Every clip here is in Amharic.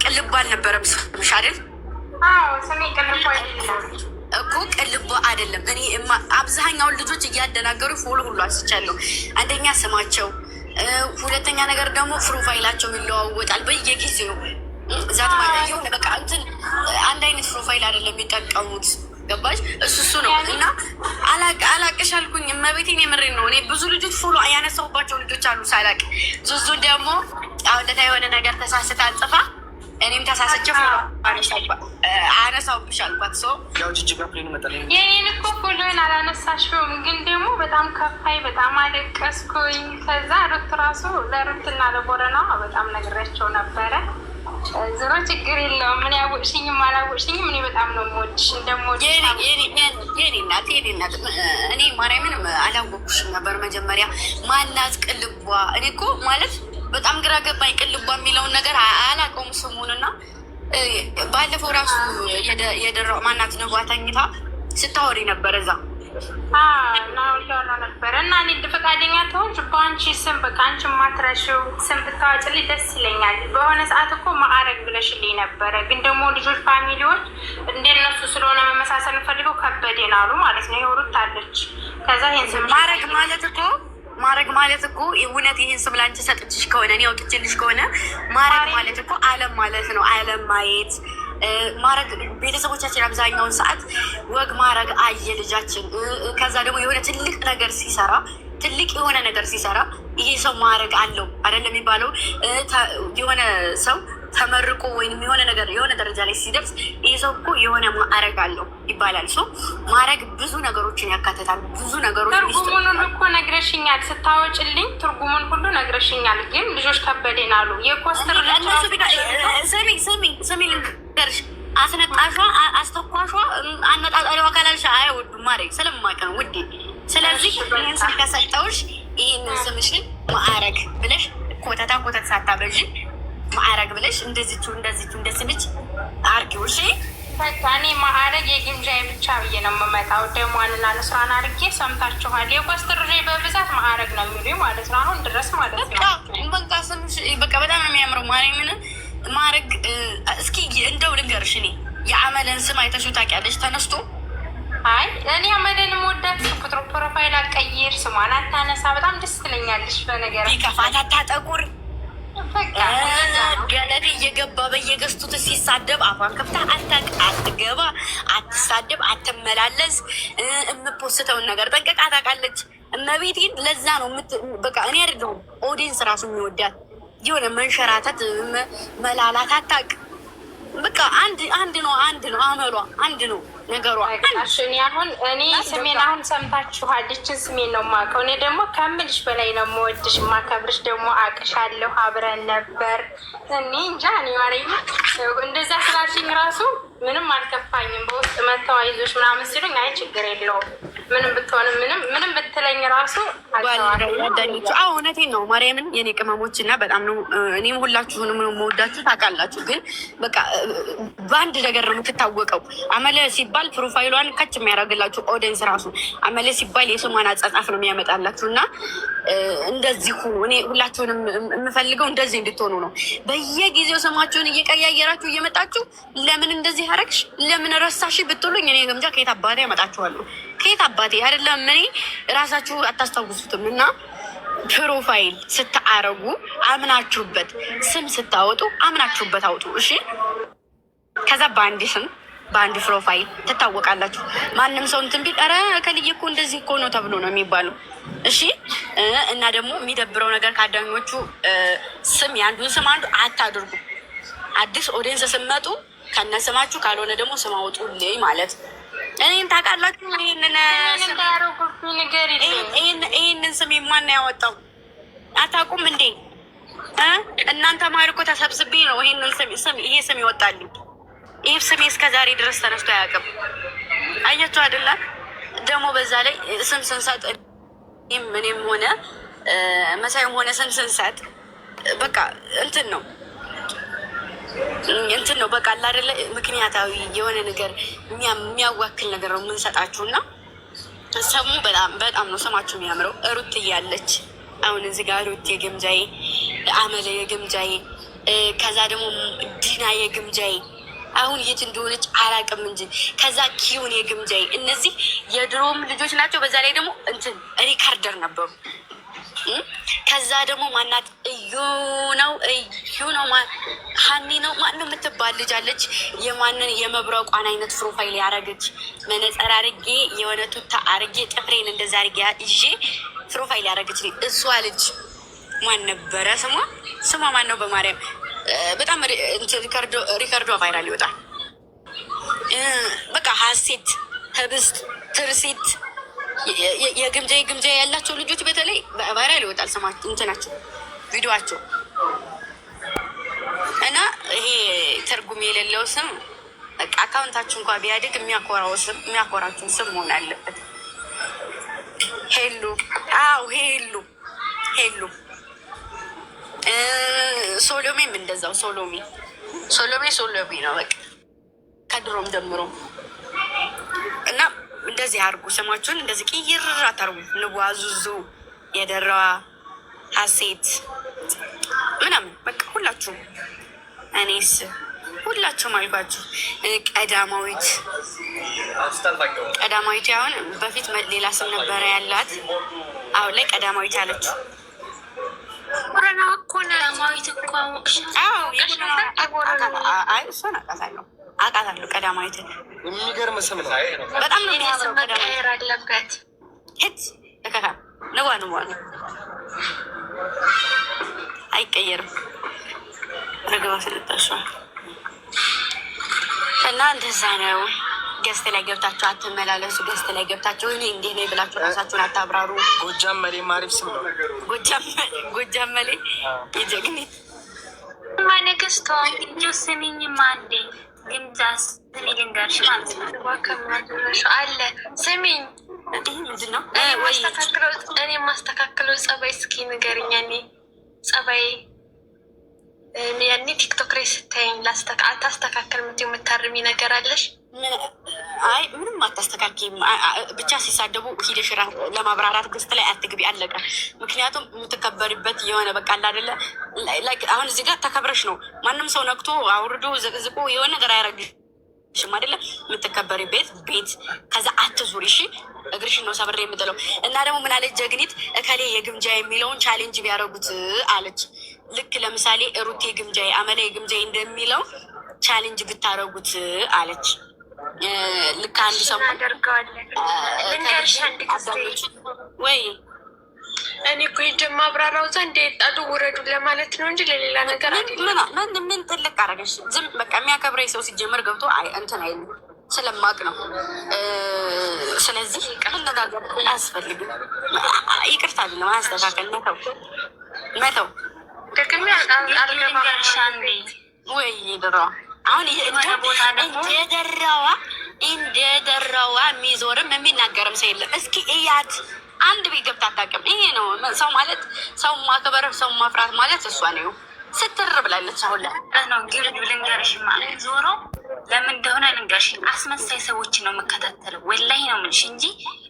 ቅልቦ አልነበረም ስምሽ አይደል? ስሜ ቅልቦ አይደለም እኮ ቅልቦ አይደለም። እኔ አብዛኛውን ልጆች እያደናገሩ ፎሎ ሁሉ አንስቻለሁ። አንደኛ ስማቸው፣ ሁለተኛ ነገር ደግሞ ፕሮፋይላቸው ይለዋወጣል በየጊዜው። ዛት ማለት የሆነ በቃ እንትን አንድ አይነት ፕሮፋይል አይደለም የሚጠቀሙት። ገባሽ? እሱ ነው እና አላቅሽ አልኩኝ። እመቤቴን የምሬን ነው። እኔ ብዙ ልጆች ፎሎ ያነሳሁባቸው ልጆች አሉ ሳላቅ። ዙዙ ደግሞ አሁንለታ የሆነ ነገር ተሳስታ ጽፋ እኔም ተሳስቼ ፎሎ አነሳሁብሽ አልኳት። ሰው የኔን እኮ ፎሎን አላነሳሽውም፣ ግን ደግሞ በጣም ከፋይ፣ በጣም አለቀስኩኝ። ከዛ ሩት ራሱ ለሩትና ለቦረና በጣም ነግሬያቸው ነበረ። ዝሮ ችግር የለውም። ምን ያወቅሽኝም አላወቅሽኝም እኔ በጣም ነው የምወድሽ። እንደምወድሽ የኔ እናት እኔ ማርያምን አላወቅኩሽም ነበር መጀመሪያ። ማናት ቅልቧ? እኔ እኮ ማለት በጣም ግራ ገባኝ። ቅልቧ የሚለውን ነገር አላውቀውም ስሙንና ባለፈው ራሱ የደራው ማናት ነጓ ተኝታ ስታወሪ ነበር እዛ ናውያላ ነበረ እና እኔ ፈቃደኛ ተሆንሽ በአንቺ ስም በቃ አንቺ ማትረሺው ስም ብታዋጭልኝ ደስ ይለኛል። በሆነ ሰዓት እኮ ማዕረግ ብለሽልኝ ነበረ፣ ግን ደግሞ ልጆች ፋሚሊዎች እንደነሱ ስለሆነ መመሳሰል ፈልገው ከበዴን አሉ ማለት ነው። የወሩት አለች። ከዛ ይህን ስም ማረግ ማለት እኮ እውነት ይህን ስም ላንቺ ሰጥችሽ ከሆነ እኔ አውጥቼልሽ ከሆነ ማረግ ማለት እኮ ዓለም ማለት ነው። ዓለም ማየት ማረግ ቤተሰቦቻችን አብዛኛውን ሰዓት ወግ ማረግ አየ ልጃችን። ከዛ ደግሞ የሆነ ትልቅ የሆነ ነገር ሲሰራ ይሄ ሰው ማረግ አለው አይደለም የሚባለው። የሆነ ሰው ተመርቆ ወይም የሆነ ደረጃ ላይ ሲደርስ ይህ ሰው እኮ የሆነ ማዕረግ አለው ይባላል። ሶ ማዕረግ ብዙ ነገሮችን ያካትታል። ብዙ ነገሮች ትርጉሙን ሁሉ እኮ ነግረሽኛል፣ ስታወጭልኝ ትርጉሙን ሁሉ ነግረሽኛል። ግን ልጆች ከበዴን አሉ። የኮስትር ስሚ ልንገርሽ፣ አስነጣሿ አስተኳሿ አነጣጣሪዋ ካላልሽ አይወዱም ማድረግ ስለማውቅ ነው ውዴ። ስለዚህ ይህን ስም ከሰጠውሽ ይህንን ስምሽን ማዕረግ ብለሽ ኮተት ሳታበዥ ማዕረግ ብለሽ እንደዚቹ እንደስልች አርጊው። እሺ በቃ እኔ ማዕረግ የግምጃዬ ብቻ ብዬ ነው የምመጣው። ደሟንና ንስራን አርጌ ሰምታችኋል። የኮስትር በብዛት ማዕረግ ነው የሚሉኝ ማለት ነው፣ አሁን ድረስ ማለት ነው። በቃ ስምሽ በቃ በጣም ነው የሚያምረው። ማርያምን ማዕረግ እስኪ እንደው ልንገርሽ፣ እኔ የአመለን ስም አይተሽው ታውቂያለሽ? ተነስቶ አይ እኔ አመለን ወዳት ቁጥሩ ፕሮፋይል አቀይር፣ ስሟን አታነሳ፣ በጣም ደስ ትለኛለሽ። በነገር ቢከፋት አታጠቁር ገለቴ እየገባ በየገዝቱት ሲሳደብ አፏን ከፍታ አትገባ፣ አትሳደብ፣ አትመላለስ። የምፖስተውን ነገር ጠንቀቃ ታውቃለች። እመቤቴን ለዛ ነው በቃ እኔ አይደለሁም ኦዲየንስ ራሱ የሚወዳት። የሆነ መንሸራተት መላላት አታውቅ። በቃ አንድ ነው አመሏ፣ አንድ ነው ነገሯ። እኔ ስሜን አሁን ሰምታችኋል። ይችን ስሜን ነው የማውቀው። እኔ ደግሞ ከምልሽ በላይ ነው የምወድሽ የማከብርሽ። ደግሞ አቅሻለሁ፣ አብረን ነበር። እኔ እንጃ እኔ ማርያም እንደዛ ስላልሽኝ ራሱ ምንም አልከፋኝም። በውስጥ መተው አይዞሽ ምናምን ሲሉኝ አይ ችግር የለውም ምንም ብትሆንም ምንም ብትለኝ ራሱ ጓደኞቹ እውነቴን ነው ማርያምን የኔ ቅመሞች እና በጣም ነው እኔም ሁላችሁንም ነው መወዳችሁ ታውቃላችሁ። ግን በቃ በአንድ ነገር ነው የምትታወቀው። አመለ ሲባል ፕሮፋይሏን ከች የሚያደርግላችሁ ኦዲየንስ ራሱ አመለ ሲባል የስሟን አጻጻፍ ነው የሚያመጣላችሁ። እና እንደዚህ ሁኑ። እኔ ሁላችሁንም የምፈልገው እንደዚህ እንድትሆኑ ነው። በየጊዜው ስማችሁን እየቀያየራችሁ እየመጣችሁ ለምን እንደዚህ አረግሽ ለምን ረሳሽ ብትሉኝ እኔ ግምጃ ከየት አባቴ ያመጣችኋለሁ? ከየት አባቴ አይደለም እኔ ራሳችሁ አታስታውሱትም። እና ፕሮፋይል ስታረጉ አምናችሁበት፣ ስም ስታወጡ አምናችሁበት አውጡ። እሺ ከዛ በአንድ ስም በአንድ ፕሮፋይል ትታወቃላችሁ። ማንም ሰው እንትን ቢል ኧረ ከልዬ እኮ እንደዚህ እኮ ነው ተብሎ ነው የሚባለው። እሺ እና ደግሞ የሚደብረው ነገር ከአዳኞቹ ስም የአንዱን ስም አንዱ አታድርጉ። አዲስ ኦዲየንስ ስመጡ ከነስማችሁ ካልሆነ ደግሞ ስም አውጡልኝ ማለት እኔን ታውቃላችሁ። ይህንን ስም ማን ያወጣው አታውቁም እንዴ? እናንተ ማሪ እኮ ተሰብስቤ ነው ይሄ ስም ይወጣልኝ። ይህ ስሜ እስከ ዛሬ ድረስ ተነስቶ አያውቅም። አያችሁ አይደለ? ደግሞ በዛ ላይ ስም ስንሰጥ እኔም ሆነ መሳይም ሆነ ስም ስንሰጥ በቃ እንትን ነው በቃ አይደለ? ምክንያታዊ የሆነ ነገር የሚያዋክል ነገር ነው የምንሰጣችሁ። እና ሰሙ በጣም ነው ስማችሁ የሚያምረው። ሩት እያለች አሁን እዚህ ጋር ሩት የግምጃዬ፣ አመለ የግምጃዬ፣ ከዛ ደግሞ ዲና የግምጃዬ አሁን የት እንደሆነች አላውቅም እንጂ ከዛ ኪዩን የግምጃዬ እነዚህ የድሮም ልጆች ናቸው። በዛ ላይ ደግሞ እንትን ሪካርደር ነበሩ። ከዛ ደግሞ ማናት እዩ ነው ሀኒ ነው ማነው የምትባል ልጅ አለች። የማንን የመብረቋን አይነት ፕሮፋይል ያረገች መነጸር አርጌ የሆነ ቱታ አርጌ ጥፍሬን እንደዛ አርጌ ይዤ ፕሮፋይል ያረገች እሷ ልጅ ማን ነበረ ስሟ? ስሟ ማን ነው? በማርያም በጣም ሪከርዶ ቫይራል ይወጣል። በቃ ሀሴት ህብስት ትርሲት የግምጃ ያላቸው ልጆች በተለይ ቫይራል ይወጣል ስማቸው እንትናቸው ቪዲዮቸው እና ይሄ ትርጉም የሌለው ስም በቃ አካውንታችሁ እንኳን ቢያድግ የሚያኮራችሁን ስም መሆን አለበት። ሄሉ አው ሄሉ ሶሎሜም እንደዛው ሶሎሜ ነው በቃ ከድሮም ጀምሮ እና እንደዚህ አርጉ። ስማችሁን እንደዚህ ቅይር አታርጉ። ንዋዙዙ የደራዋ ሀሴት ምናምን በቃ ሁላችሁም እኔስ ሁላችሁም አልኳችሁ። ቀዳማዊት አሁን በፊት ሌላ ስም ነበረ ያላት፣ አሁን ላይ ቀዳማዊት አለችው። እሷን አውቃታለሁ። ቀዳማዊት የሚገርም ስም ነው። በጣም ነው የሚያምረው። ቀዳማዊት አለበት ሄት ለከካ ንዋ ነው አይቀየርም። ረገባ ስለጣሽዋል እና እንደዛ ነው። ገስት ላይ ገብታችሁ አትመላለሱ። ገስት ላይ ገብታችሁ እኔ እንዲህ ነው ብላችሁ ራሳችሁን አታብራሩ። ጎጃም መሌ ማሪፍ ስም ነው። ጎጃም መሌ የጀግኒት ማነገስቷ እንጆ ስሚኝማ አንዴ ግምጃ ስሚ ልንገርሽ ማለት ነው አለ ስሚኝ። ምንድን ነው እኔ የማስተካክለው ጸባይ እስኪ ንገርኛ። እኔ ጸባይ ያኔ ቲክቶክ ላይ ስታይኝ አታስተካከል የምታርሚ ነገር አለሽ? አይ ምንም አታስተካክይም። ብቻ ሲሳደቡ ሂደሽ ለማብራራት ገስት ላይ አትግቢ፣ አለቀ። ምክንያቱም የምትከበሪበት የሆነ በቃ አይደለ። አሁን እዚህ ጋር ተከብረሽ ነው። ማንም ሰው ነክቶ አውርዶ ዘቅዝቆ የሆነ ነገር አያረግሽም አይደለ። የምትከበሪ ቤት ከዛ አትዙሪ እሺ። እግርሽን ነው ሰብሬ የምጥለው። እና ደግሞ ምን አለች ጀግኒት፣ እከሌ የግምጃ የሚለውን ቻሌንጅ ቢያደርጉት አለች። ልክ ለምሳሌ ሩቴ ግምጃዬ አመላ ግምጃዬ እንደሚለው ቻሌንጅ ብታደርጉት አለች። ልክ አንድ ሰው ወይ እኔ እኮ ሂጅማ አብራራው ዘንድ ጣዱ ውረዱ ለማለት ነው እንጂ ለሌላ ነገር ምን ትልቅ አረገሽ? ዝም በቃ የሚያከብረኝ ሰው ሲጀመር ገብቶ እንትን አይሉ ስለማቅ ነው። ስለዚህ መነጋገር አያስፈልግም። ይቅርታ ነው አያስተካከል መተው ወይ ድሮ አሁን እንደደራዋ የሚዞርም የሚናገርም ሰው የለም። እስኪ እያት አንድ ቤት ገብታ አታውቅም። ይሄ ነው ሰው ማለት፣ ሰው ማክበር፣ ሰው ማፍራት ማለት እሷ ነው። ስትር ብላለች። አሁን ላይ ነው ግብድ ልንገርሽ ማለት ዞሮ ለምን እንደሆነ ልንገርሽ፣ አስመሳይ ሰዎች ነው የምከታተለው። ወላሂ ነው የምልሽ እንጂ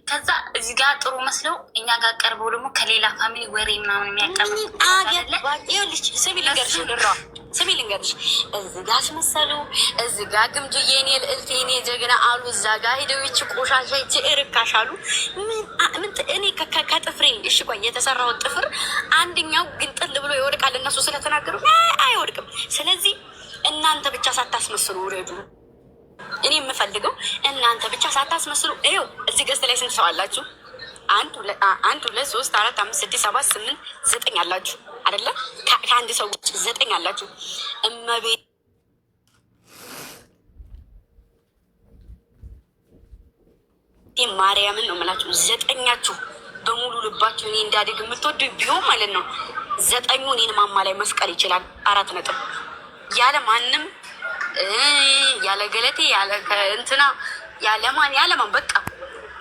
ከዛ እዚህ ጋር ጥሩ መስለው እኛ ጋር ቀርበው ደግሞ ከሌላ ፋሚሊ ወሬ ምናምን የሚያቀርብ ይኸውልሽ፣ ስሚ ልንገርሽ፣ እዚህ ጋር አስመሰሉ፣ እዚህ ጋር ግምጁ የኔ ልዕልት የኔ ጀግና አሉ፣ እዛ ጋር ሄደው ይቺ ቆሻሻ ይቺ እርካሽ አሉ። ምን እኔ ከጥፍሬ እሺ ቆይ የተሰራው ጥፍር አንደኛው ግንጥል ብሎ ይወድቃል። እነሱ ስለተናገሩ አይወድቅም። ስለዚህ እናንተ ብቻ ሳታስመስሉ ውረዱ። እኔ የምፈልገው እናንተ ብቻ ሳታስመስሉ። ይኸው እዚህ ገዝተ ላይ ስንት ሰው አላችሁ? 1 2 3 4 5 6 7 8 9 አላችሁ አይደለ? ከአንድ ሰው ውጭ 9 አላችሁ። እመቤት ማርያምን ነው የምላችሁ። 9ኛችሁ በሙሉ ልባችሁ እኔ እንዳድግ የምትወዱ ቢሆን ማለት ነው 9ኙ እኔን ማማ ላይ መስቀል ይችላል። 4 ነጥብ ያለ ማንም ያለ ገለቴ ያለ እንትና ያለማን በቃ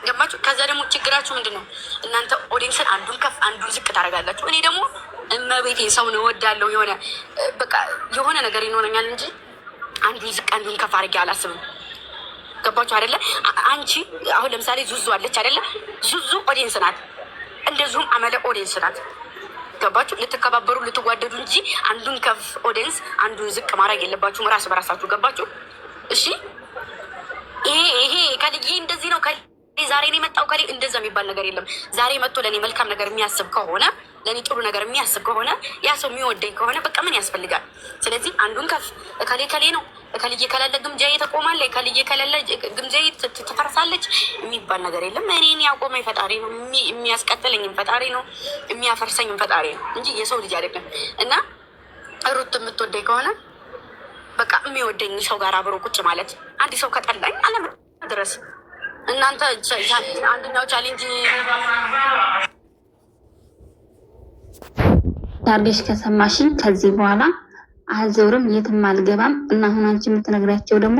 ገባችሁ። ከዛ ደግሞ ችግራችሁ ምንድን ነው? እናንተ ኦዲየንስን አንዱን ከፍ አንዱን ዝቅ ታደርጋላችሁ። እኔ ደግሞ እመቤቴ ሰውን እወዳለሁ። የሆነ በቃ የሆነ ነገር ይኖረኛል እንጂ አንዱን ዝቅ አንዱን ከፍ አድርጌ አላስብም። ገባችሁ አይደለ? አንቺ አሁን ለምሳሌ ዙዙ አለች አይደለ? ዙዙ ኦዲየንስ ናት። እንደዚሁም አመለ ኦዲየንስ ናት። ገባችሁ? ልትከባበሩ ልትጓደዱ እንጂ አንዱን ከፍ ኦዲየንስ አንዱን ዝቅ ማድረግ የለባችሁም። ራስ በራሳችሁ ገባችሁ? እሺ ይሄ ከልዬ እንደዚህ ነው ዛሬ ነው የመጣው ከሌ እንደዛ የሚባል ነገር የለም። ዛሬ መጥቶ ለእኔ መልካም ነገር የሚያስብ ከሆነ ለእኔ ጥሩ ነገር የሚያስብ ከሆነ ያ ሰው የሚወደኝ ከሆነ በቃ ምን ያስፈልጋል? ስለዚህ አንዱን ከፍ ከሌ ነው ከልዬ ከሌለ ግምጃዬ ተቆማለ ከልዬ ከሌለ ግምጃዬ ትፈርሳለች የሚባል ነገር የለም። እኔን ያቆመኝ ፈጣሪ ነው፣ የሚያስቀጥለኝም ፈጣሪ ነው፣ የሚያፈርሰኝም ፈጣሪ ነው እንጂ የሰው ልጅ አይደለም። እና ሩት የምትወደኝ ከሆነ በቃ የሚወደኝ ሰው ጋር አብሮ ቁጭ ማለት። አንድ ሰው ከጠላኝ አለም ድረስ እናንተ አንደኛው ቻሌንጅ ታርጌሽ ከሰማሽኝ ከዚህ በኋላ አልዞርም የትም አልገባም። እና አሁን አንቺ የምትነግራቸው ደግሞ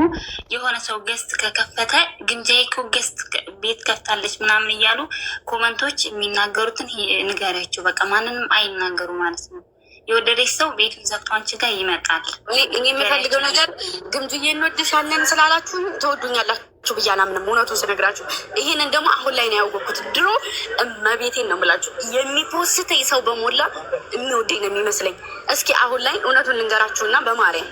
የሆነ ሰው ገስት ከከፈተ ግምጃዬ እኮ ገስት ቤት ከፍታለች ምናምን እያሉ ኮመንቶች የሚናገሩትን ንገሪያቸው። በቃ ማንንም አይናገሩ ማለት ነው። የወደደች ሰው ቤቱን ዘግቶ አንቺ ጋር ይመጣል። እኔ የምፈልገው ነገር ግምጁዬ እንወድሻለን ስላላችሁ ተወዱኛላችሁ ብዬ አላምንም። እውነቱን ስነግራችሁ ይሄንን ደግሞ አሁን ላይ ነው ያወቅኩት። ድሮ እመቤቴን ነው የምላችሁ የሚፖስተኝ ሰው በሞላ የሚወደኝ ነው የሚመስለኝ። እስኪ አሁን ላይ እውነቱን ልንገራችሁና በማርያም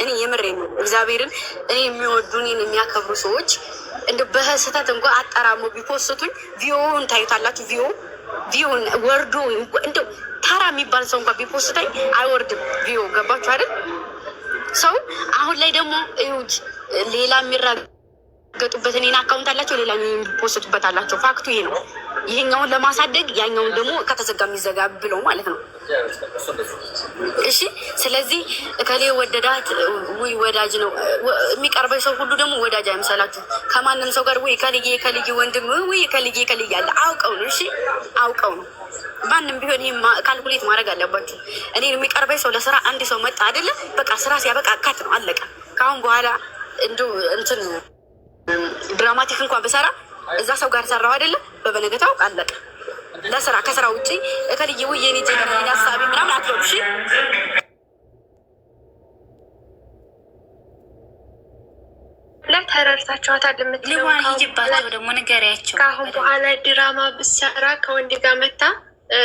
እኔ የምሬ ነው እግዚአብሔርን እኔ የሚወዱ እኔን የሚያከብሩ ሰዎች እንደ በስህተት እንኳ አጠራሞ ቢፖስቱኝ ቪዮውን ታዩታላችሁ። ቪዮውን ወርዶ እንደው ታራ የሚባል ሰው እንኳን ቢፖስተኝ አይወርድም ቪዮ። ገባችሁ አይደል? ሰው አሁን ላይ ደግሞ እዩት፣ ሌላ የሚራገጡበት እኔን አካውንት አላቸው፣ ሌላ የሚፖስቱበት አላቸው። ፋክቱ ይሄ ነው። ይሄኛውን ለማሳደግ ያኛውን ደግሞ ከተዘጋ የሚዘጋ ብለው ማለት ነው። እሺ፣ ስለዚህ እከሌ ወደዳት ውይ ወዳጅ ነው የሚቀርበኝ ሰው ሁሉ ደግሞ ወዳጅ አይምሰላችሁ። ከማንም ሰው ጋር ወይ ከልዬ ወንድም ወይ ከልዬ ያለ አውቀው ነው። እሺ፣ አውቀው ነው። ማንም ቢሆን ይሄ ካልኩሌት ማድረግ አለባችሁ። እኔ የሚቀርበኝ ሰው ለስራ አንድ ሰው መጣ አይደለም፣ በቃ ስራ ሲያበቃ አካት ነው አለቀ። ከአሁን በኋላ እንዲሁ እንትን ድራማቲክ እንኳን ብሰራ እዛ ሰው ጋር ሰራው አይደለም፣ በበነገታው አለቀ። ለስራ ከስራ ውጭ እከልዬ ወይ የኔ ጀነራል ሀሳቢ ምናምን አትበሉ። እሺ ለተረድታችኋታል የምትለው ይባላል ደግሞ ንገሪያቸው። ከአሁን በኋላ ድራማ ብሰራ ከወንድ ጋር መታ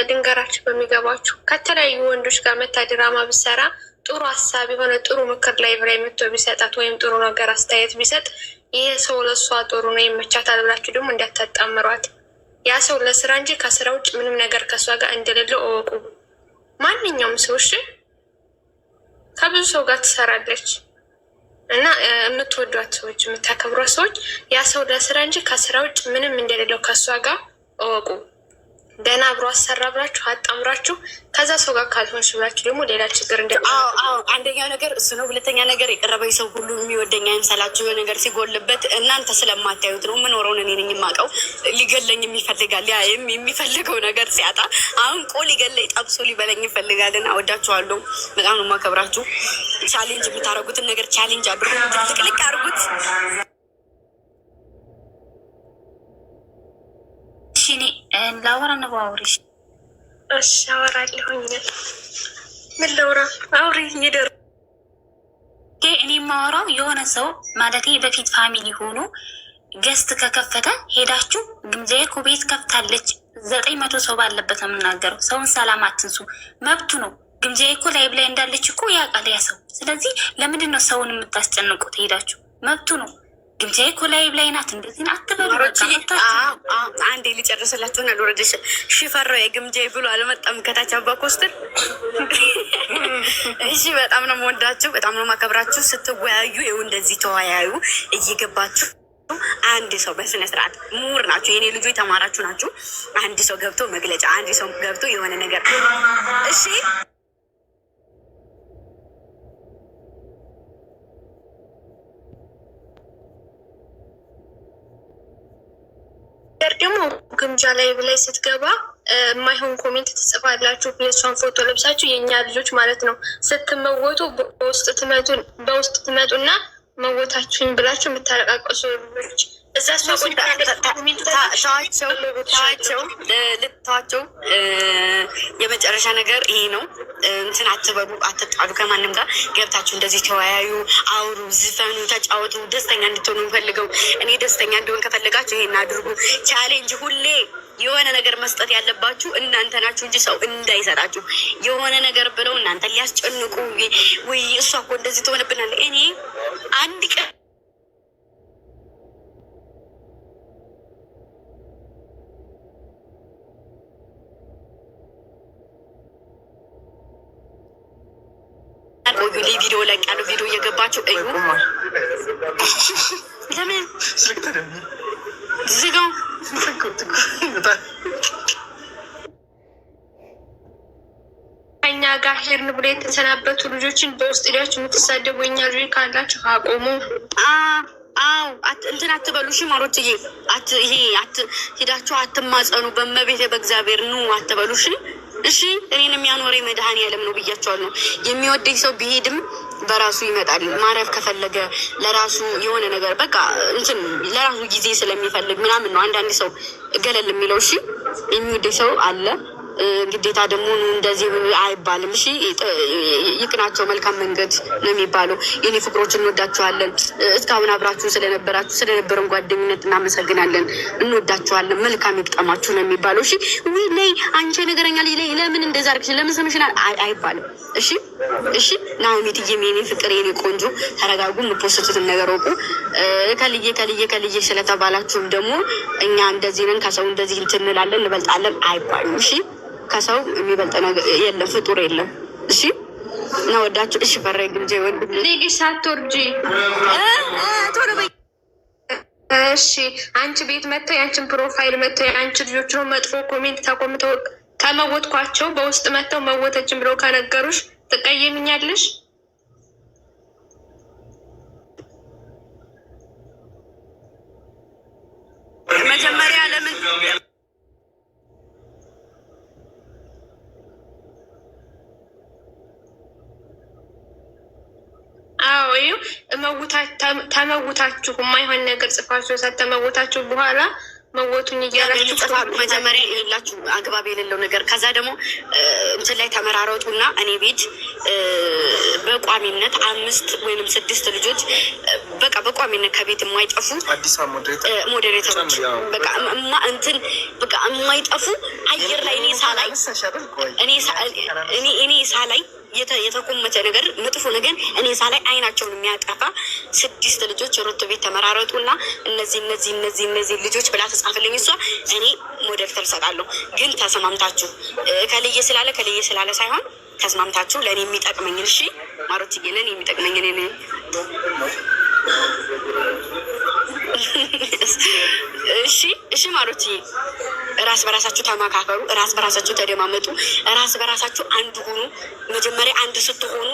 ድንገራችሁ በሚገባችሁ ከተለያዩ ወንዶች ጋር መታ ድራማ ብሰራ ጥሩ ሀሳብ የሆነ ጥሩ ምክር ላይ ብላይ መጥቶ ቢሰጣት ወይም ጥሩ ነገር አስተያየት ቢሰጥ ይሄ ሰው ለእሷ ጥሩ ነው ይመቻታል ብላችሁ ደግሞ እንዳታጣምሯት። ያ ሰው ለስራ እንጂ ከስራ ውጭ ምንም ነገር ከእሷ ጋር እንደሌለው እወቁ። ማንኛውም ሰው እሺ ከብዙ ሰው ጋር ትሰራለች እና የምትወዷት ሰዎች የምታከብሯት ሰዎች ያ ሰው ለስራ እንጂ ከስራ ውጭ ምንም እንደሌለው ከእሷ ጋር እወቁ። ደህና አብሮ አሰራ ብላችሁ አጣምራችሁ ከዛ ሰው ጋር ካልሆንሽ ብላችሁ ደግሞ ሌላ ችግር እንደ አንደኛው ነገር እሱ ነው። ሁለተኛ ነገር የቀረበኝ ሰው ሁሉ የሚወደኝ አይምሰላችሁ። የሆነ ነገር ሲጎልበት እናንተ ስለማታዩት ነው። የምኖረውን እኔ ነኝ የማውቀው። ሊገለኝ ይፈልጋል። ያ የሚፈልገው ነገር ሲያጣ አሁን ሊገለኝ ጠብሶ ሊበለኝ ይፈልጋልና እወዳችኋለሁ። በጣም ነው የማከብራችሁ። ቻሌንጅ የምታደርጉትን ነገር ቻሌንጅ አድርጉት፣ ትልቅልቅ አድርጉት። ላወራ ነው ባውሪሽ። እሺ አወራለሁኝ። ምን ላውራ? አውሪ ይደር። እኔ የማወራው የሆነ ሰው ማለቴ በፊት ፋሚሊ ሆኖ ገስት ከከፈተ ሄዳችሁ ግምጃዬ እኮ ቤት ከፍታለች 900 ሰው ባለበት ነው የምናገረው። ሰውን ሰላም አትንሱ፣ መብቱ ነው። ግምጃዬ እኮ ላይብ ላይ እንዳለች እኮ ያውቃል ያ ሰው። ስለዚህ ለምንድን ነው ሰውን የምታስጨንቁት? ሄዳችሁ መብቱ ነው። ግምጃዬ እኮ ላይብ ላይ ናት እንደዚህ አትበሉ። አንዴ ሊጨርስላችሁ ና ሎረደሽ ሽፈራው የግምጃዬ ብሎ አልመጣም ከታች አባ ኮስትር። እሺ በጣም ነው የምወዳችሁ፣ በጣም ነው የማከብራችሁ። ስትወያዩ ይኸው እንደዚህ ተወያዩ እየገባችሁ። አንድ ሰው በስነ ስርዓት ምሁር ናቸው የኔ ልጆች የተማራችሁ ናችሁ። አንድ ሰው ገብቶ መግለጫ፣ አንድ ሰው ገብቶ የሆነ ነገር እሺ ደግሞ ግምጃ ላይ ብላይ ስትገባ የማይሆን ኮሜንት ትጽፋላችሁ። የእሷን ፎቶ ለብሳችሁ የእኛ ልጆች ማለት ነው ስትመወጡ በውስጥ ትመጡና መወታችሁኝ ብላችሁ የምታለቃቀሱ ልጆች እዛ ልተዋቸው። የመጨረሻ ነገር ይሄ ነው። እንትን አትበሉ፣ አትጣሉ። ከማንም ጋር ገብታችሁ እንደዚህ ተወያዩ፣ አውሩ፣ ዝፈኑ፣ ተጫወቱ። ደስተኛ እንድትሆኑ እንፈልገው። እኔ ደስተኛ እንዲሆን ከፈለጋችሁ ይሄን አድርጉ። ቻሌንጅ ሁሌ የሆነ ነገር መስጠት ያለባችሁ እናንተ ናችሁ እንጂ ሰው እንዳይሰጣችሁ። የሆነ ነገር ብለው እናንተ ሊያስጨንቁ ወይ እሷ እኮ እንደዚህ ትሆንብናለ። እኔ አንድ ቀን ቪዲዮ ላይ ያለው ቪዲዮ እየገባችሁ እዩ። ለምን ዝጋው? እኛ ጋር ሄርን ብሎ የተሰናበቱ ልጆችን በውስጥ ሄዳችሁ የምትሳደቡ የኛ ልጆች ካላችሁ አቆሙ። አዎ እንትን አትበሉ። እሺ ማሮችዬ፣ ይሄ ሄዳችሁ አትማጸኑ። በመቤት በእግዚአብሔር ኑ አትበሉ። እሺ እኔን የሚያኖረኝ መድኃኔዓለም ነው ብያቸዋለሁ። የሚወደኝ ሰው ቢሄድም በራሱ ይመጣል። ማረፍ ከፈለገ ለራሱ የሆነ ነገር በቃ እንትን ለራሱ ጊዜ ስለሚፈልግ ምናምን ነው አንዳንድ ሰው ገለል የሚለው። እሺ የሚወደኝ ሰው አለ። ግዴታ ደግሞ እንደዚህ አይባልም። እሺ ይቅናቸው፣ መልካም መንገድ ነው የሚባለው። የኔ ፍቅሮች እንወዳችኋለን። እስካሁን አብራችሁ ስለነበረን ጓደኝነት እናመሰግናለን። እንወዳችኋለን። መልካም ይቅጠማችሁ ነው የሚባለው። እሺ ወይ ላይ አንቺ ነገረኛ ልጅ ላይ ለምን እንደዛ አርክሽ ለምን ሰምሽናል አይባልም። እሺ ናሆሚትዬ፣ የኔ ፍቅር፣ የኔ ቆንጆ ተረጋጉ። የምትወስቱትን ነገር ወቁ። ከልዬ ስለተባላችሁም ደግሞ እኛ እንደዚህ ነን ከሰው እንደዚህ እንትን እንላለን እንበልጣለን አይባልም። እሺ ከሰው የሚበልጥ ነገር የለም፣ ፍጡር የለም። እሺ ነው ወዳችሁ። እሺ ፈራይ ግምጄ ወንድ ልጅ ሳትወርጂ ቶሎ በይ። እሺ አንቺ ቤት መጥተው የአንቺን ፕሮፋይል መጥተው የአንቺ ልጆች ነው መጥፎ ኮሜንት ተቆምተው ከመወጥኳቸው በውስጥ መጥተው መወተችን ብለው ከነገሩሽ ትቀየምኛለሽ? መጀመሪያ ለምን ተመውታችሁ የማይሆን ነገር ጽፋችሁ ተመውታችሁ በኋላ መወቱን እያላችሁ መጀመሪያ የላችሁ አግባብ የሌለው ነገር። ከዛ ደግሞ እንትን ላይ ተመራረጡና እኔ ቤት በቋሚነት 5 ወይም 6 ልጆች በቃ በቋሚነት ከቤት የማይጠፉ ሞዴሬተሮች በቃ እንትን በቃ የማይጠፉ አየር ላይ እኔ ሳላይ የተቆመተ ነገር መጥፎ ነገር እኔ ሳላይ አይናቸውን የሚያጠፋ 6 ልጆች ሩት ቤት ተመራረጡና እነዚህ ልጆች ብላ ተጻፈልኝ። እሷ እኔ ሞዴሬተር እሰጣለሁ። ግን ተስማምታችሁ ከልዬ ስላለ ሳይሆን ተስማምታችሁ ለእኔ የሚጠቅመኝ እሺ ማሮትዬ፣ ለእኔ የሚጠቅመኝ እኔ እሺ ማሮትዬ፣ ራስ በራሳችሁ ተመካከሩ፣ ራስ በራሳችሁ ተደማመጡ፣ ራስ በራሳችሁ አንድ ሁኑ። መጀመሪያ አንድ ስትሆኑ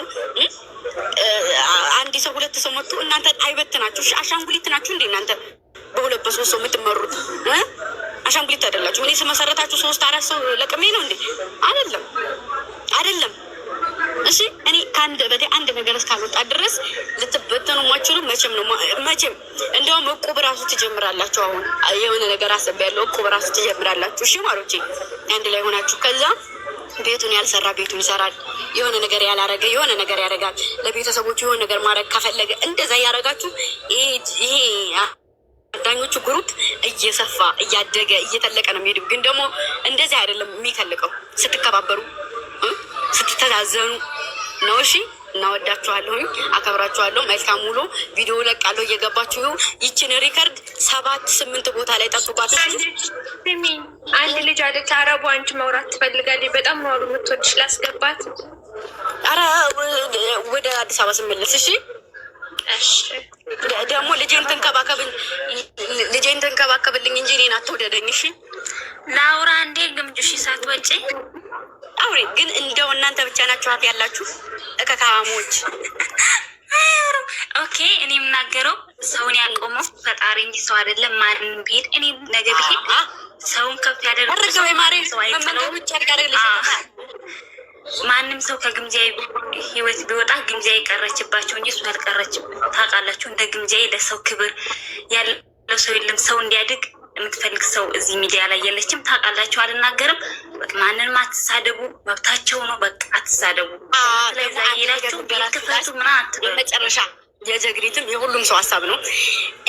አንድ ሰው 2 ሰው መጡ እናንተ አይበትናችሁ። አሻንጉሊት ናችሁ እንዴ እናንተ? በ2 በ3 ሰው የምትመሩት አሻንጉሊት አይደላችሁ። እኔ ስመሰረታችሁ 3 4 ሰው ለቅሜ ነው እንዴ? አይደለም። እሺ እኔ ከአንድ በቴ አንድ ነገር እስካልወጣ ድረስ ልትበተኑ ማችሉ መቼም እንደውም እቁብ ራሱ ትጀምራላችሁ። አሁን የሆነ ነገር አሰቢያለሁ፣ እቁብ ራሱ ትጀምራላችሁ። እሺ ማሮቼ፣ አንድ ላይ ሆናችሁ ከዛ ቤቱን ያልሰራ ቤቱን ይሰራል፣ የሆነ ነገር ያላረገ የሆነ ነገር ያደርጋል። ለቤተሰቦቹ የሆነ ነገር ማድረግ ከፈለገ እንደዛ እያደረጋችሁ ይሄ ዳኞቹ ግሩፕ እየሰፋ እያደገ እየተለቀ ነው የሚሄዱ። ግን ደግሞ እንደዚህ አይደለም የሚተልቀው፣ ስትከባበሩ ስትተዛዘኑ ነው። እሺ እናወዳችኋለሁኝ፣ አከብራችኋለሁ። መልካም ውሎ። ቪዲዮ ለቃለሁ እየገባችሁ ይችን ሪከርድ 7-8 ቦታ ላይ ጠብቋት። አንድ ልጅ አለች አረቡ፣ አንቺ ማውራት ትፈልጋለች። በጣም ነው የምትወድሽ። ላስገባት። ኧረ ወደ አዲስ አበባ ስመለስ እሺ። ደግሞ ልጄን ተንከባከብልኝ እንጂ እኔን አትውደደኝ እሺ። ላውራ እንዴ ግምጁሽ ሳትወጪ አውሬ ግን እንደው እናንተ ብቻ ናችሁ ሀፍ ያላችሁ እከካሞች። ኦኬ እኔ የምናገረው ሰውን ያቆመው ፈጣሪ እንጂ ሰው አይደለም። ማንም ቢሄድ እኔ ነገ ብሄድ ሰውን ከፍ ያደርገው ሰው አይጥለውም። ማንም ሰው ከግምጃዬ ህይወት ቢወጣ ግምጃዬ ቀረችባቸው እንጂ እሱ አልቀረችም። ታውቃላችሁ፣ እንደ ግምጃዬ ለሰው ክብር ያለ ያለው ሰው የለም። ሰው እንዲያድግ የምትፈልግ ሰው እዚህ ሚዲያ ላይ የለችም። ታውቃላችሁ፣ አልናገርም። በቃ ማንንም አትሳደቡ፣ መብታቸው ነው። በቃ አትሳደቡ። ስለዛ ሄዳችሁ ቤትክፈቱ ምናምን አትበሉ። መጨረሻ የጀግሪትም የሁሉም ሰው ሀሳብ ነው።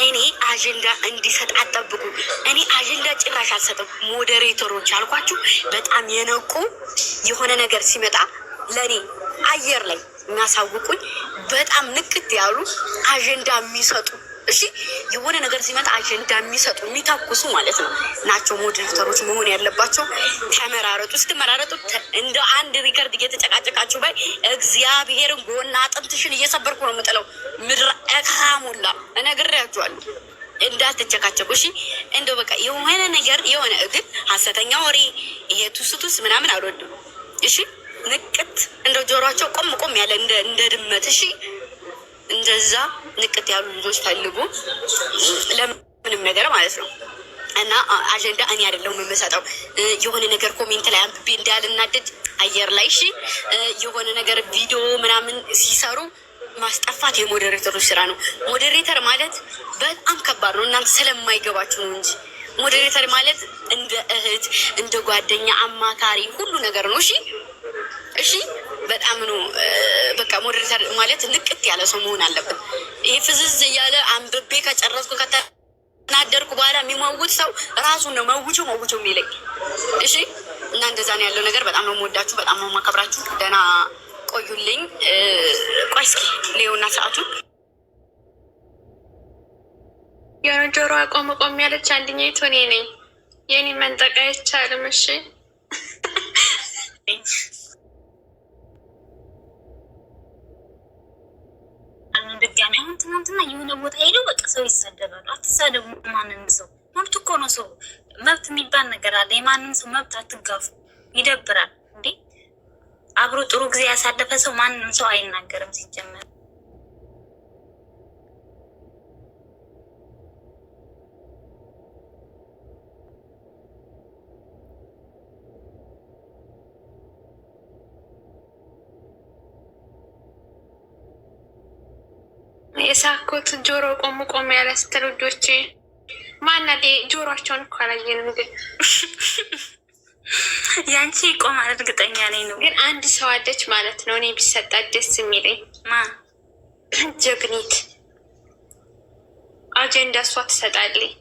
እኔ አጀንዳ እንዲሰጥ አጠብቁ። እኔ አጀንዳ ጭራሽ አልሰጥም። ሞዴሬተሮች አልኳችሁ በጣም የነቁ የሆነ ነገር ሲመጣ ለእኔ አየር ላይ የሚያሳውቁኝ በጣም ንቅት ያሉ አጀንዳ የሚሰጡ እሺ፣ የሆነ ነገር ሲመጣ አጀንዳ የሚሰጡ የሚታኩሱ ማለት ነው ናቸው ሞዴሬተሮች መሆን ያለባቸው። ተመራረጡ። ስትመራረጡ እንደ አንድ ሪከርድ እየተጨቃጨቃችሁ ባይ እግዚአብሔርን ጎና አጥንትሽን እየሰበርኩ ነው የምጥለው። ምድር እካሙላ እነግሬያችኋለሁ። እንዳትጨቃጨቁ እሺ። እንደው በቃ የሆነ ነገር የሆነ ግን ሀሰተኛ ወሬ ይሄ ቱስቱስ ምናምን አልወድም እሺ። ንቅት እንደ ጆሯቸው ቆም ቆም ያለ እንደ ድመት እሺ። እንደዛ ንቅት ያሉ ልጆች ፈልጉ ለምንም ነገር ማለት ነው። እና አጀንዳ እኔ አይደለሁም የምሰጠው። የሆነ ነገር ኮሜንት ላይ አንብቤ እንዳልናደድ አየር ላይ እሺ፣ የሆነ ነገር ቪዲዮ ምናምን ሲሰሩ ማስጠፋት የሞዴሬተሮች ስራ ነው። ሞዴሬተር ማለት በጣም ከባድ ነው። እናንተ ስለማይገባችሁ ነው እንጂ ሞዴሬተር ማለት እንደ እህት፣ እንደ ጓደኛ፣ አማካሪ ሁሉ ነገር ነው። እሺ እሺ፣ በጣም ነው በቃ ሞዴሬተር ማለት ንቅት ያለ ሰው መሆን አለበት። ይሄ ፍዝዝ እያለ አንብቤ ከጨረስኩ ከተናደርኩ በኋላ የሚሟውት ሰው ራሱን ነው መውቸው የሚለኝ እሺ። እና እንደዛ ነው ያለው ነገር። በጣም ነው የምወዳችሁ፣ በጣም ነው የማከብራችሁ። ደህና ቆዩልኝ። ቆይ እስኪ ሌውና ሰዓቱ የሆነ ጆሮ ቆም ያለች አንድኛይቱ እኔ ነኝ። የኔ መንጠቅ አይቻልም እሺ። ድጋሚ አሁን ትናንትና የሆነ ቦታ ሄደው በቃ ሰው ይሰደባሉ። አትሳደቡ። ማንም ሰው መብት እኮ ነው። ሰው መብት የሚባል ነገር አለ። የማንም ሰው መብት አትጋፉ። ይደብራል እንዴ! አብሮ ጥሩ ጊዜ ያሳለፈ ሰው ማንም ሰው አይናገርም ሲጀመር። የሳኮት ጆሮ ቆም ያለ ስትል ውዶቼ ማናዴ ጆሮቸውን እኮ አላየንም፣ ግን ያንቺ ይቆማል እርግጠኛ ነኝ ነው። ግን አንድ ሰው አለች ማለት ነው እኔ ቢሰጣት ደስ የሚለኝ ጀግኒት አጀንዳ እሷ ትሰጣለች።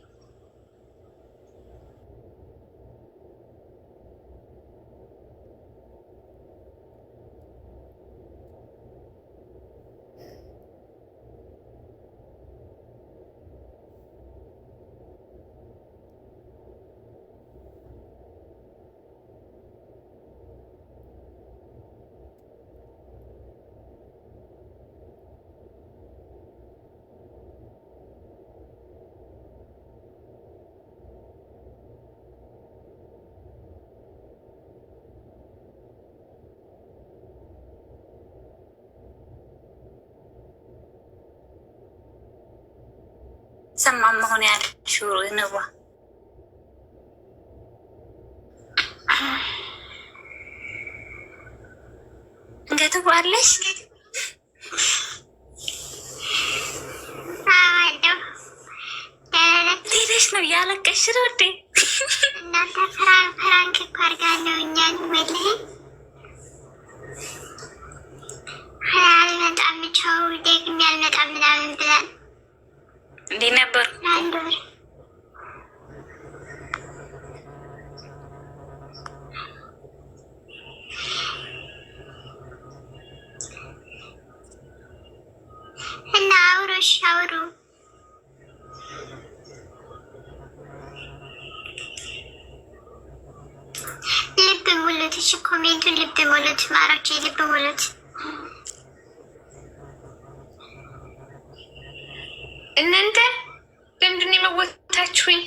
ሰማ መሆን ያልሽው ነዋ። እንዴት ባለሽ ሌሎች ነው ያለቀሽ ነው እንዴ? እናንተ ፍራንክ እኮ አድርጋለሁ እኛን ወላሂ አልመጣም ቻው ደግሜ አልመጣም ምናምን ብለን እንዴ ነበር እና አውሩ ልብ ሙሉት። እሺ ኮሜንቱን ልብ ሙሉት ማሮቼ፣ ልብ ሙሉት። እናንተ ለምንድን ነው የመወታችሁኝ?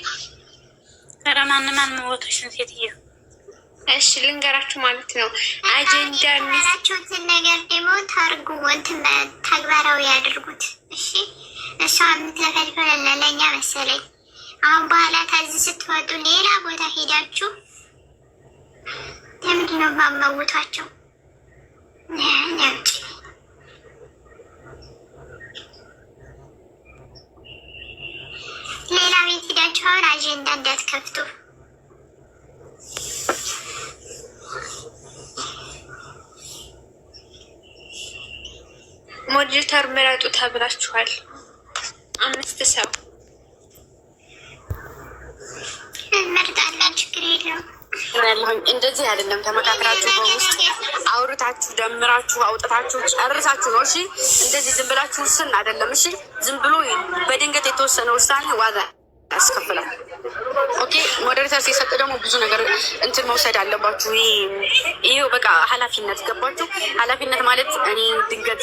ኧረ ማን መወቶችን ሴትዮ። እሺ ልንገራችሁ ማለት ነው አጀንዳ የሚላችሁትን ነገር ደግሞ ታርጉ እንትን ተግባራዊ ያድርጉት። እሺ እሷ የምትለፈልፈው ለኛ መሰለኝ። አሁን በኋላ ከዚህ ስትወጡ ሌላ ቦታ ሄዳችሁ ለምንድን ነው የማመውቷቸው? ነውጭ ሌላ የራሳቸውን አጀንዳ እንዳትከፍቱ። ሞዲተር ምረጡ ተብላችኋል። 5 ሰው እንመርጣለን። ችግር የለውም። እንደዚህ አይደለም። ተመካክራችሁ በውስጥ አውርታችሁ ደምራችሁ አውጥታችሁ ጨርሳችሁ ነው። እሺ እንደዚህ ዝም ብላችሁ ውስን አይደለም። እሺ ዝም ብሎ በድንገት የተወሰነ ውሳኔ ዋጋ ያስከፍላል። ኦኬ ሞዴሬተር ሲሰጥ ደግሞ ብዙ ነገር እንትን መውሰድ አለባችሁ። ይሄ በቃ ኃላፊነት ገባችሁ። ኃላፊነት ማለት እኔ ድንገት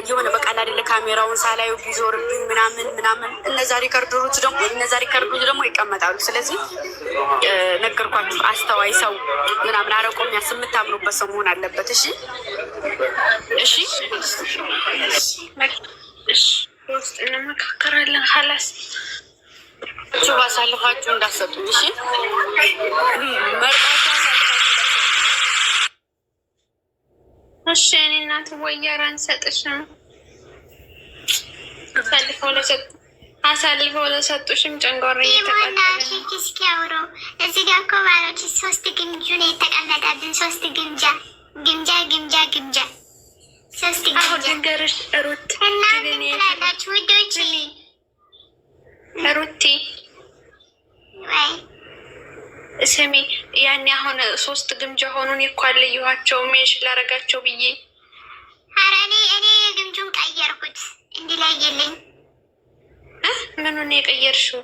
የሆነ በቃ አይደለ ካሜራውን ሳላዩ ቢዞርብኝ ምናምን እነዛ ሪከርዶች ደግሞ ይቀመጣሉ። ስለዚህ ነገርኳችሁ። አስተዋይ ሰው ምናምን አረቆ የሚያስብ የምታምኑበት ሰው መሆን አለበት። እሺ እሺ እሺ ውስጥ እንመካከራለን። ሀላስ ባሳልፋችሁ እንዳሰጡኝ። እሺ መርጣችሁ እሺ እኔ እናት ወያራ አንሰጥሽም። አሳልፈው ለሰጡሽም ጨንጓራ እየተቃጠለ እስኪ አውሮ እዚህ ጋር እኮ ማለት 3 ግምጁ ነው የተቀመጠብን። 3 ግምጃ 3 ግምጃ ድንገርሽ ሩት እና ምንላላችሁ ውዶች? ሩቲ ስሚ ያኔ አሁን 3 ግምጃ ሆኑን የኳለየኋቸው ሜንሽ ላረጋቸው ብዬ ኧረ እኔ ግምጁን ቀየርኩት እንዲለይልኝ። ምኑን የቀየርሽው?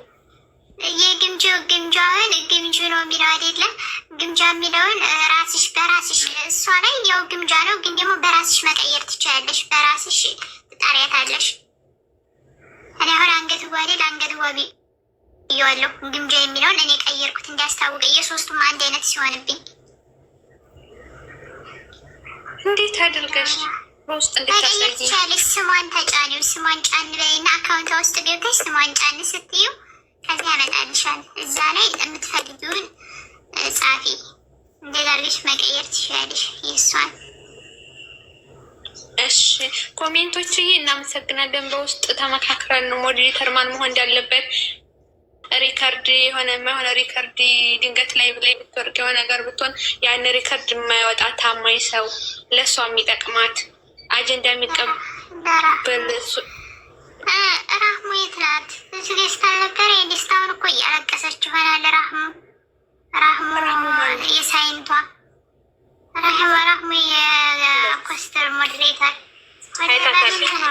ግምጃውን ግምጁ ነው የሚለው አይደለም። ግምጃ የሚለውን ራስሽ በራስሽ እሷ ላይ ያው ግምጃ ነው፣ ግን ደግሞ በራስሽ መቀየር ትችላለሽ። በራስሽ ትጣሪያታለሽ። እኔ አሁን አንገት ጓዴል አንገት ዋቢ እየዋለሁ ግምጃ የሚለውን እኔ ቀየርኩት እንዲያስታውቅ የሶስቱም አንድ አይነት ሲሆንብኝ። እንዴት አድርገሽ በውስጥ እንድታሳይቻለሽ? ስሟን ተጫኒው። ስሟን ጫን በይና አካውንቷ ውስጥ ገብተሽ ስሟን ጫን ስትዩ ከዚያ ያመጣልሻል። እዛ ላይ የምትፈልጊውን ጻፊ። እንደጋርገሽ መቀየር ትችላለሽ የእሷን። እሺ ኮሜንቶችዬ እናመሰግናለን። በውስጥ ተመካክረን ነው ሞዴሬተር ማን መሆን እንዳለበት ሪከርድ የሆነ ሪከርድ ድንገት ላይ ብትወርቅ የሆነ ነገር ብትሆን ያን ሪከርድ የማይወጣ ታማኝ ሰው ለእሷ የሚጠቅማት አጀንዳ የሚቀበል ራህሙ የት ናት? እዚህ ደስታ ነገር የደስታውን እኮ እያለቀሰች ይሆናል። ራህሙ የሳይንቷ ራህሙ የኮስተር ሞዴሬተር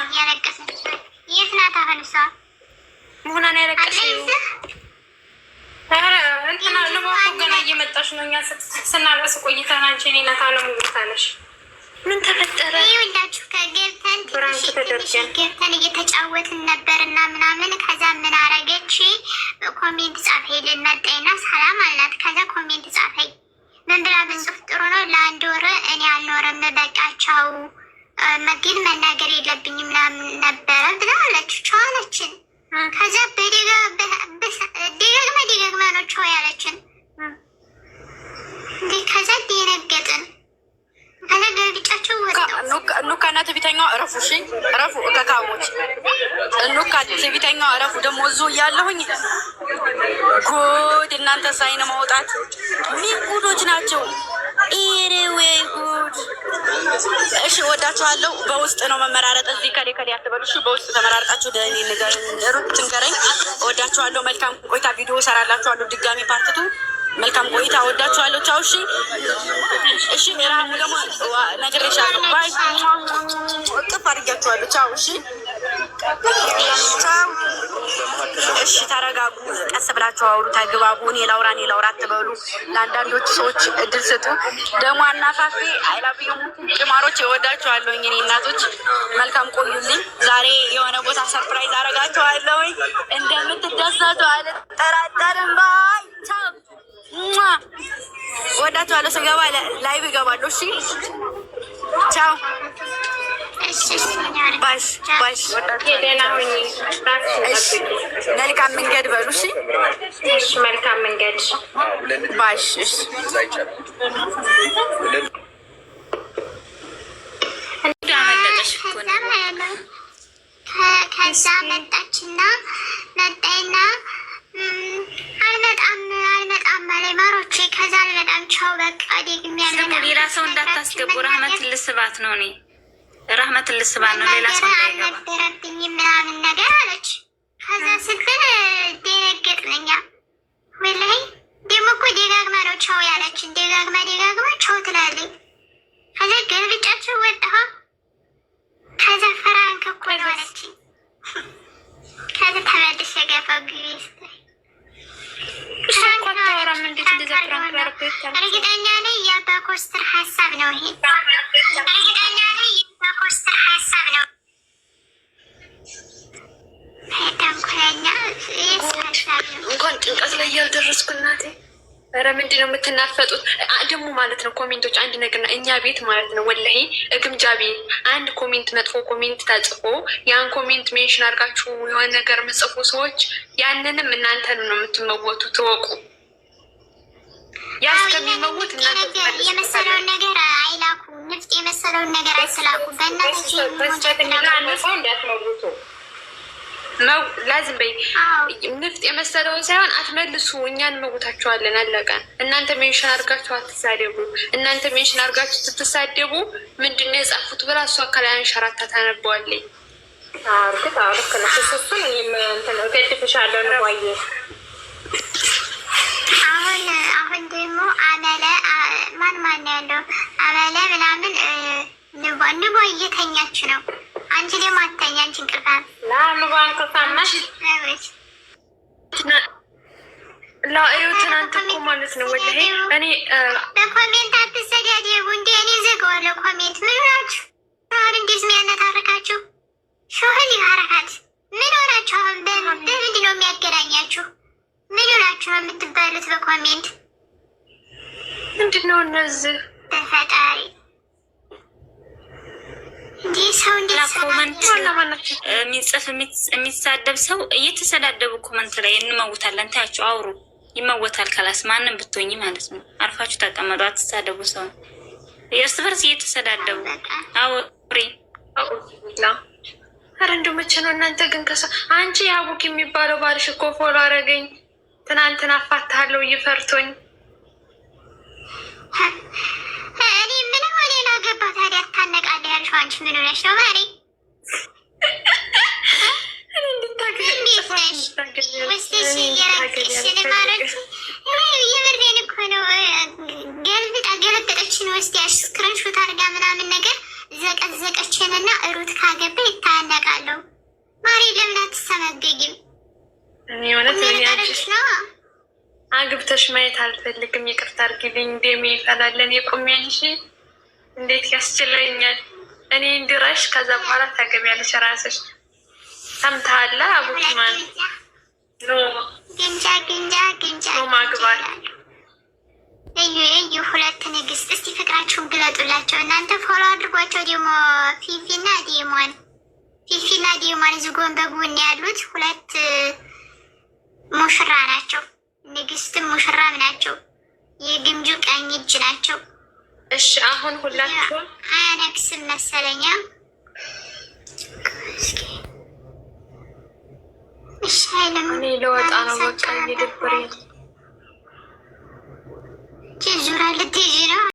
እያለቀሰች የት ናት? አሁን እሷ መሆኗን ያለቀሰ እንትና ልባኮ ገና እየመጣሽ ነው። እኛ ስናለቅስ ቆይተን አንቺ እኔ ናት አለሙ ይታለሽ። ምን ተፈጠረ? ይኸውላችሁ ገብተን እየተጫወትን ነበር እና ምናምን። ከዛ ምን አረገች? ኮሜንት ጻፈኝ ልንመጣይና ሰላም አልናት። ከዛ ኮሜንት ጻፈኝ ምን ብላ ብጽፍ ጥሩ ነው ለ1 ወር እኔ አልኖረም በቃቸው ግን መናገር የለብኝም ምናምን ነበረ ብላ አለች። ቻለችን ከዛ ደጋግማ ነው ቻው ያለችን። ከዛ ደነገጥን። ከዛ ገብጫቸው ኑካ እና ትዕቢተኛዋ እረፉ። እሺ እረፉ። ከካሞች ኑካ ትዕቢተኛዋ እረፉ። ደግሞ እዙ እያለሁኝ ጉድ እናንተ ሳይን ማውጣት ምን ጉዶች ናቸው? ኢሬ ወይ ጉድ። እሺ ወዳችኋለሁ። በውስጥ ነው መመራረጥ። እዚህ ከሌ ከሌ አትበሉ። እሺ በውስጥ ተመራርጣችሁ ደኔ ነገር ሩት ትንገረኝ። ወዳችኋለሁ። መልካም ቆይታ። ቪዲዮ ሰራላችኋለሁ ድጋሚ ፓርቲቱ። መልካም ቆይታ። ወዳችኋለሁ። ቻው። እሺ እሺ። ራሙ ደግሞ ነግሬሻለሁ። ባይ እቅፍ አድርጊያችኋለሁ። ቻው። እሺ ቻው። እሺ ተረጋጉ። ቀስ ብላችሁ አውሩ፣ ተግባቡ። እኔ ላውራ አትበሉ። ለአንዳንዶቹ ሰዎች እድል ስጡ። ደግሞ አናፋፊ አይላብዩ ጭማሮች እወዳችኋለሁ። እኔ እናቶች መልካም ቆዩልኝ። ዛሬ የሆነ ቦታ ሰርፕራይዝ አደርጋችኋለሁ። እንደምትደሰቱ አልጠራጠርም። ባይ ቻው። ወዳችኋለሁ። ስገባ ላይቭ እገባለሁ። እሺ ቻው። ባሽ ባሽ። ደህና ሁኚ። መልካም መንገድ በሉ። እሺ መልካም መንገድ ባሽ። እሺ ከዛ መጣችና አልመጣም ማለት ማሮቼ። ከዛ አልመጣም ቻው በቃ ደግሜ አልመጣም። ሌላ ሰው እንዳታስገቡ። ራህመት ልስባት ነው እኔ ራህመት ልስባት ነው ሌላ ሰው እንዳይገባ አልነበረብኝም ምናምን ነገር አለች። ከዛ ስትል ደነገጥነኛ። ወላሂ ደግሞ እኮ ደጋግማ ነው ቻው ያለችን። ደጋግማ ቻው ትላለች። ከዛ ገልብጫችሁ ወጣሁ። ከዛ ፈራንከ እኮ ነው አለችኝ። ከዛ ተመልሼ ገባሁ ግቢ ስትል እርግጠኛ ነኝ የአባኮስተር ሀሳብ ነው ይሄ። እርግጠኛ ነኝ የአባኮስተር ሀሳብ ነው። እንኳን ጭንቀት ላይ ያልደረስኩ እናቴ። ኧረ ምንድን ነው የምትናፈጡት ደግሞ ማለት ነው። ኮሜንቶች አንድ ነገር እኛ ቤት ማለት ነው ወላሂ እግምጃ ቤት አንድ ኮሜንት መጥፎ ኮሜንት ተጽፎ ያን ኮሜንት ሜንሽን አድርጋችሁ የሆነ ነገር ምጽፉ ሰዎች ያንንም እናንተን ነው የምትመወቱ። ትወቁ ያ እስከሚመውት እናንተ የመሰለውን ነገር አይላኩ። ንፍጥ የመሰለውን ነገር አይስላኩ። በእናትህ እንዳትመውቱ ላዝም በይ። ንፍጥ የመሰለውን ሳይሆን አትመልሱ። እኛ እንመውታችኋለን። አለቀ። እናንተ ሜንሽን አድርጋችሁ አትሳደቡ። እናንተ ሜንሽን አድርጋችሁ ስትሳደቡ ምንድን ነው የጻፉት ብላ እሷ ከላይ አንሸራታ ታነበዋለኝ። ልክ ነሽ። እሱን እገድፍሻለሁ ነው ዋዬ። አሁን ደግሞ አመለ ማን ያለው አመለ ምናምን ንቧ እየተኛች ነው። አንቺ ደግሞ አተኛ። አንቺ እንቅልፋም ለአንባን ከሳማሽ ላዩ ትናንት እኮ ማለት ነው ወላሂ እኔ በኮሜንት አትሰዳደቡ። እንደ እኔ ዘገዋለሁ ኮሜንት። ምን ሆናችሁ አሁን እንዴት የሚያነታርካችሁ? ሾህል ያረካት ምን ሆናችሁ? አሁን በምንድን ነው የሚያገናኛችሁ? ምን ሆናችሁ ነው የምትባሉት በኮሜንት? ምንድን ነው እነዚህ በፈጣሪ ኮመንት የሚጽፍ የሚሳደብ ሰው እየተሰዳደቡ ኮመንት ላይ እንመውታለን። ታያቸው አውሩ ይመወታል። ከላስ ማንም ብትሆኝ ማለት ነው። አርፋችሁ ተቀመጡ። አትሳደቡ። ሰው የእርስ በርስ እየተሰዳደቡ አውሪ። ኧረ እንደው መቼ ነው እናንተ ግን አንቺ ያቡክ የሚባለው ባልሽ እኮ ፎሎ አረገኝ ትናንትና አፋታለሁ እየፈርቶኝ እኔ ምን ሆኔ ነው ገባ ታዲያ ታነቃለህ ያልሽው አንቺ ምን ሆነሽ ነው ማሪ? የምሬን እኮ ነው። ገለበጠችን ወስድ ስክሪንሾት አድርጋ ምናምን ነገር ዘቀዘቀችን እና ሩት ካገባ ይታነቃለሁ። ማሪ ለምን አትሰመገጊም? ሆነት ነው አግብተሽ ማየት አልፈልግም። ይቅርታ አድርጊልኝ። ደሜ ይፈላለን የቆሚያልሽ እንዴት ያስችለኛል። እኔ እንድረሽ ከዛ በኋላ ታገቢያለሽ ራስሽ። ሰምተሃል? አቡኪማን ግንጃ ማግባት እዩ ሁለት ንግስት። እስቲ ፍቅራችሁን ግለጡላቸው እናንተ። ፎሎ አድርጓቸው። ደግሞ ፊፊና ዲሞን እዚህ ጎን በጎን ያሉት ሁለት ሙሽራ ናቸው። ንግስትም ሙሽራም ናቸው። የግምጁ ቀኝ እጅ ናቸው። እሺ አሁን ሁላችሁም አያነክስም መሰለኛ። እሺ እኔ ለወጣ ነው በቃ እየደበረኝ። ዙራ ልትይዥ ነው